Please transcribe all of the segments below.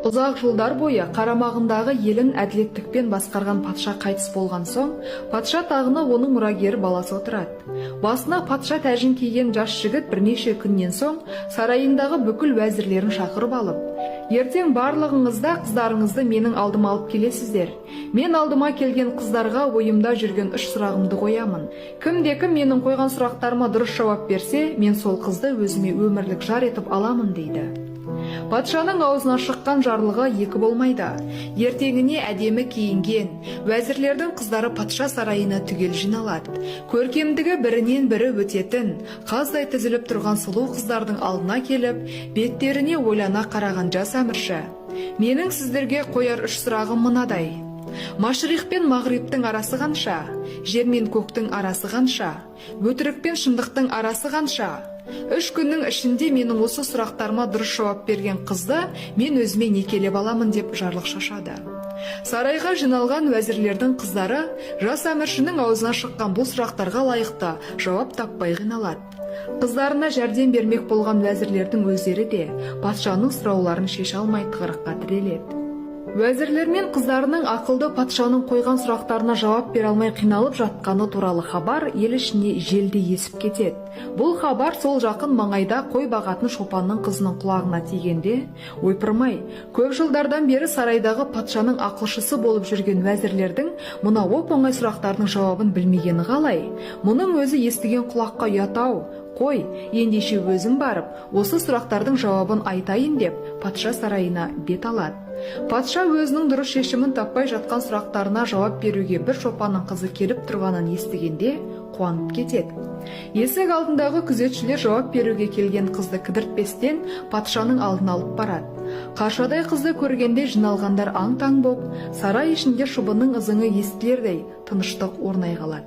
Ұзақ жылдар бойы қарамағындағы елін әділеттікпен басқарған патша қайтыс болған соң, патша тағына оның мұрагері баласы отырады. Басына патша тәжін киген жас жігіт бірнеше күннен соң сарайындағы бүкіл вәзірлерін шақырып алып, ертең барлығыңызда қыздарыңызды менің алдыма алып келесіздер. Мен алдыма келген қыздарға ойымда жүрген 3 сұрағымды қоямын. Кімде-кім менің қойған сұрақтарыма дұрыс жауап берсе, мен сол қызды өзіме өмірлік жар етіп аламын дейді. Патшаның аузына шыққан жарлығы екі болмайды. Ертеңіне әдемі киінген вәзірлердің қыздары патша сарайына түгел жиналады. Көркемдігі бірінен бірі өтетін, қаздай тізіліп тұрған сұлу қыздардың алдына келіп, беттеріне ойлана қараған жас әмірші: менің сіздерге қояр 3 сұрағым мынадай. Машриқ пен мағриптің арасы қанша? Жер мен көктің арасы қанша? Өтірік пен шындықтың арасы қанша? 3 күннің ішінде менің осы сұрақтарыма дұрыс жауап берген қызды мен өзіме некелеп аламын деп жарлық шашады. Сарайға жиналған вәзірлердің қыздары жас әміршінің аузына шыққан бұл сұрақтарға лайықты жауап таппай қиналады. Қыздарына жәрдем бермек болған вәзірлердің өздері де патшаның сұрауларын шеше алмай тығырыққа тіреледі. Вәзірлер мен қыздарының ақылды патшаның қойған сұрақтарына жауап бере алмай қиналып жатқаны туралы хабар ел ішіне желдей есіп кетеді. Бұл хабар сол жақын маңайда қой бағатын шопанның қызының құлағына тигенде, ойпырмай, көп жылдардан бері сарайдағы патшаның ақылшысы болып жүрген вәзірлердің мұна оп-оңай сұрақтардың жауабын білмегені қалай? Мұның өзі естіген құлаққа ұят-ау. Қой, ендеше өзім барып, осы сұрақтардың жауабын айтайын деп, патша сарайына бет алады. Патша өзінің дұрыс шешімін таппай жатқан сұрақтарына жауап беруге бір шопанның қызы келіп тұрғанын естігенде қуанып кетеді. Есік алдындағы күзетшілер жауап беруге келген қызды кідіртпестен патшаның алдына алып барады. Қаршадай қызды көргенде жиналғандар аң-таң боп, сарай ішінде шыбынның ызыңы естілердей тыныштық орнай қалады.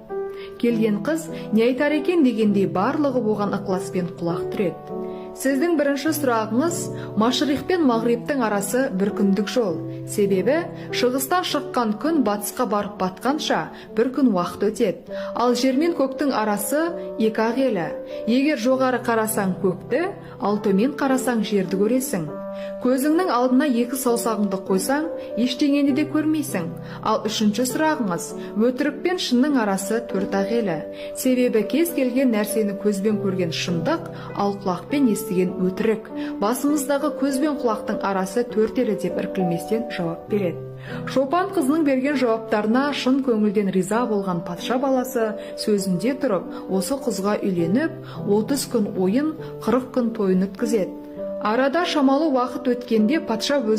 Келген қыз не айтар екен дегендей барлығы оған ықыласпен құлақ түреді. Сіздің бірінші сұрағыңыз Машриқ пен Мағриптің арасы бір күндік жол. Себебі шығыстан шыққан күн батысқа барып батқанша бір күн уақыт өтеді. Ал жер мен көктің арасы екі ақ елі. Егер жоғары қарасаң көкті, ал төмен қарасаң жерді көресің. Көзіңнің алдына 2 саусағыңды қойсаң, ештеңені де көрмейсің. Ал үшінші сұрағыңыз өтірік пен шынның арасы 4 ақ елі. Себебі кез келген нәрсені көзбен көрген шындық, ал құлақпен естіген өтірік. Басымыздағы көз бен құлақтың арасы 4 елі деп іркілместен жауап береді. Шопан қызының берген жауаптарына шын көңілден риза болған патша баласы сөзінде тұрып, осы қызға үйленіп, 30 күн ойын, 40 күн тойын өткізеді. Арада шамалы уақыт өткенде патша өз